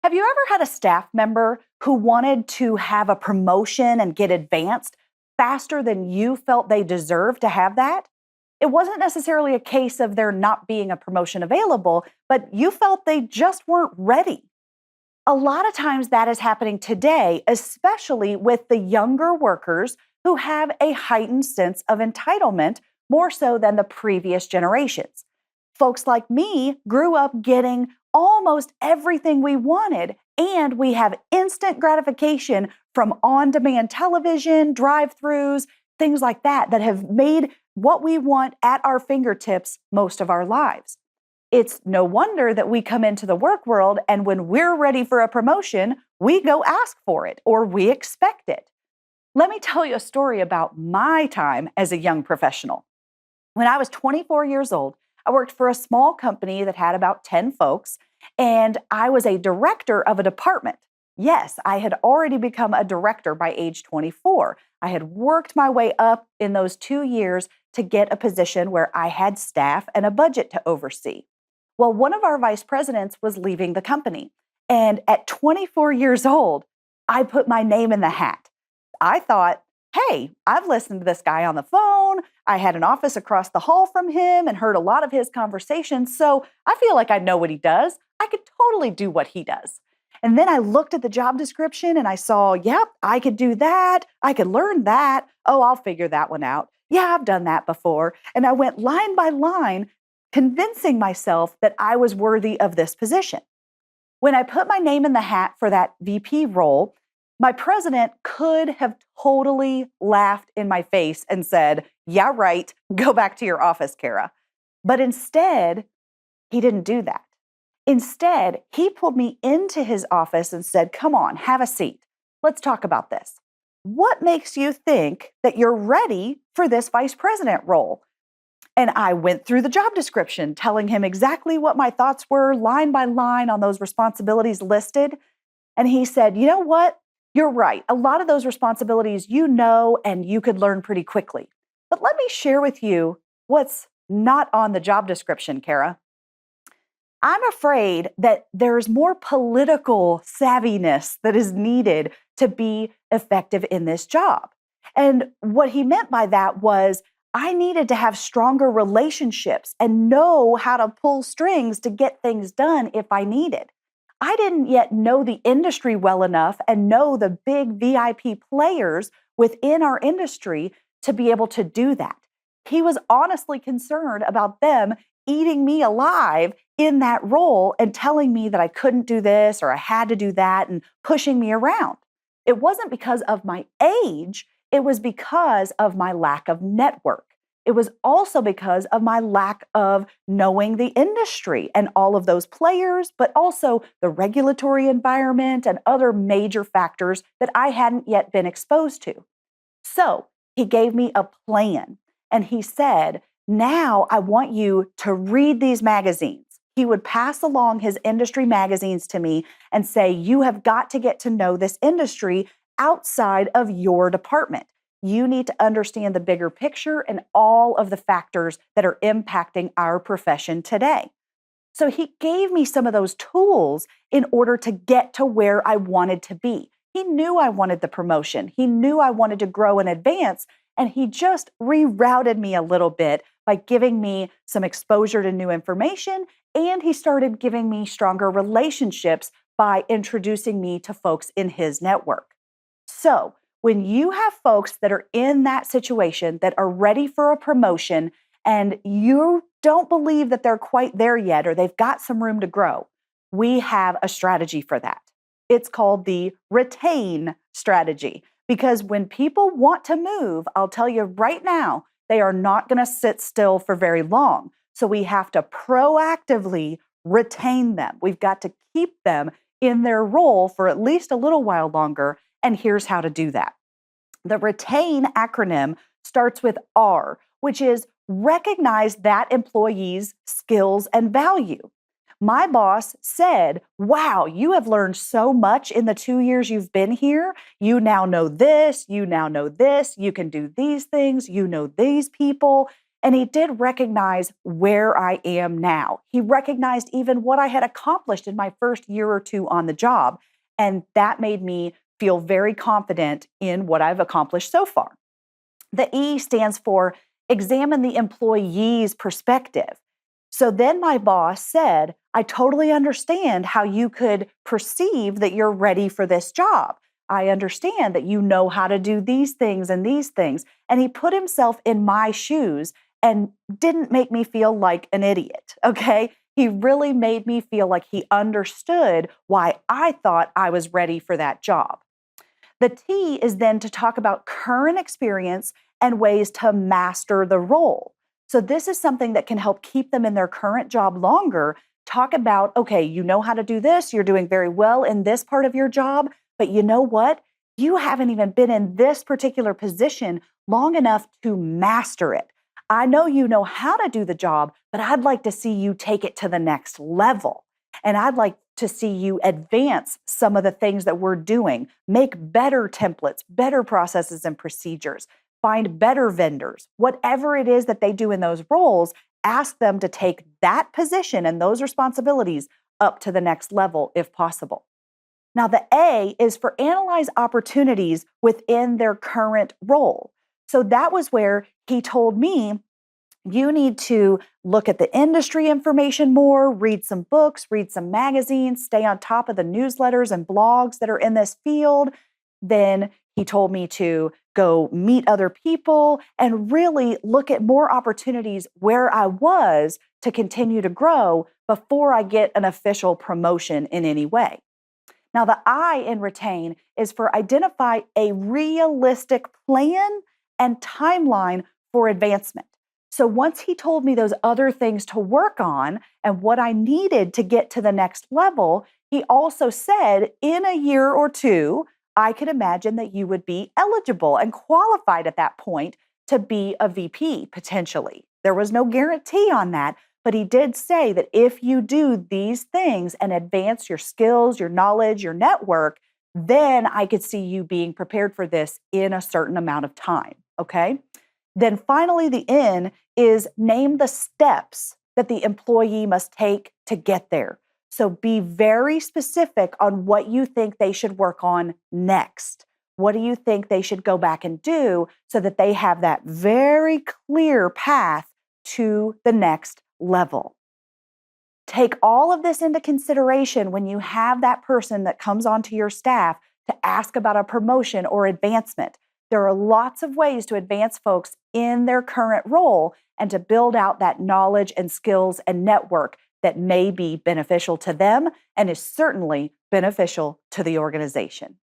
Have you ever had a staff member who wanted to have a promotion and get advanced faster than you felt they deserved to have that? It wasn't necessarily a case of there not being a promotion available, but you felt they just weren't ready. A lot of times that is happening today, especially with the younger workers who have a heightened sense of entitlement more so than the previous generations. Folks like me grew up getting almost everything we wanted, and we have instant gratification from on demand television, drive throughs, things like that, that have made what we want at our fingertips most of our lives. It's no wonder that we come into the work world and when we're ready for a promotion, we go ask for it or we expect it. Let me tell you a story about my time as a young professional. When I was 24 years old, I worked for a small company that had about 10 folks, and I was a director of a department. Yes, I had already become a director by age 24. I had worked my way up in those 2 years to get a position where I had staff and a budget to oversee. Well, one of our vice presidents was leaving the company. And at 24 years old, I put my name in the hat. I thought, hey, I've listened to this guy on the phone. I had an office across the hall from him and heard a lot of his conversations. So I feel like I know what he does. I could totally do what he does. And then I looked at the job description and I saw, yep, I could do that. I could learn that. Oh, I'll figure that one out. Yeah, I've done that before. And I went line by line, convincing myself that I was worthy of this position. When I put my name in the hat for that VP role, my president could have totally laughed in my face and said, yeah, right, go back to your office, Kara. But instead, he didn't do that. Instead, he pulled me into his office and said, come on, have a seat. Let's talk about this. What makes you think that you're ready for this vice president role? And I went through the job description, telling him exactly what my thoughts were, line by line on those responsibilities listed. And he said, you know what? You're right. A lot of those responsibilities you know and you could learn pretty quickly. But let me share with you what's not on the job description, Kara. I'm afraid that there's more political savviness that is needed to be effective in this job. And what he meant by that was I needed to have stronger relationships and know how to pull strings to get things done if I needed. I didn't yet know the industry well enough and know the big VIP players within our industry to be able to do that. He was honestly concerned about them eating me alive in that role and telling me that I couldn't do this or I had to do that and pushing me around. It wasn't because of my age, it was because of my lack of network. It was also because of my lack of knowing the industry and all of those players, but also the regulatory environment and other major factors that I hadn't yet been exposed to. So he gave me a plan and he said, now I want you to read these magazines. He would pass along his industry magazines to me and say, you have got to get to know this industry outside of your department. You need to understand the bigger picture and all of the factors that are impacting our profession today. So he gave me some of those tools in order to get to where I wanted to be. He knew I wanted the promotion. He knew I wanted to grow and advance, and he just rerouted me a little bit by giving me some exposure to new information, and he started giving me stronger relationships by introducing me to folks in his network. So when you have folks that are in that situation that are ready for a promotion and you don't believe that they're quite there yet or they've got some room to grow, we have a strategy for that. It's called the retain strategy. Because when people want to move, I'll tell you right now, they are not going to sit still for very long. So we have to proactively retain them. We've got to keep them in their role for at least a little while longer. And here's how to do that. The retain acronym starts with R, which is recognize that employee's skills and value. My boss said, wow, you have learned so much in the 2 years you've been here. You now know this, you now know this, you can do these things, you know these people. And he did recognize where I am now. He recognized even what I had accomplished in my first year or two on the job. And that made me feel very confident in what I've accomplished so far. The E stands for examine the employee's perspective. So then my boss said, I totally understand how you could perceive that you're ready for this job. I understand that you know how to do these things and these things. And he put himself in my shoes and didn't make me feel like an idiot. Okay. He really made me feel like he understood why I thought I was ready for that job. The T is then to talk about current experience and ways to master the role. So, this is something that can help keep them in their current job longer. Talk about, okay, you know how to do this, you're doing very well in this part of your job, but you know what? You haven't even been in this particular position long enough to master it. I know you know how to do the job, but I'd like to see you take it to the next level. And I'd like to see you advance some of the things that we're doing, make better templates, better processes and procedures, find better vendors, whatever it is that they do in those roles, ask them to take that position and those responsibilities up to the next level if possible. Now, the A is for analyze opportunities within their current role. So that was where he told me, you need to look at the industry information more, read some books, read some magazines, stay on top of the newsletters and blogs that are in this field. Then he told me to go meet other people and really look at more opportunities where I was to continue to grow before I get an official promotion in any way. Now, the I in retain is for identify a realistic plan and timeline for advancement. So once he told me those other things to work on and what I needed to get to the next level, he also said in a year or two, I could imagine that you would be eligible and qualified at that point to be a VP potentially. There was no guarantee on that, but he did say that if you do these things and advance your skills, your knowledge, your network, then I could see you being prepared for this in a certain amount of time. Okay. Then finally, the N is name the steps that the employee must take to get there. So be very specific on what you think they should work on next. What do you think they should go back and do so that they have that very clear path to the next level? Take all of this into consideration when you have that person that comes onto your staff to ask about a promotion or advancement. There are lots of ways to advance folks in their current role and to build out that knowledge and skills and network that may be beneficial to them and is certainly beneficial to the organization.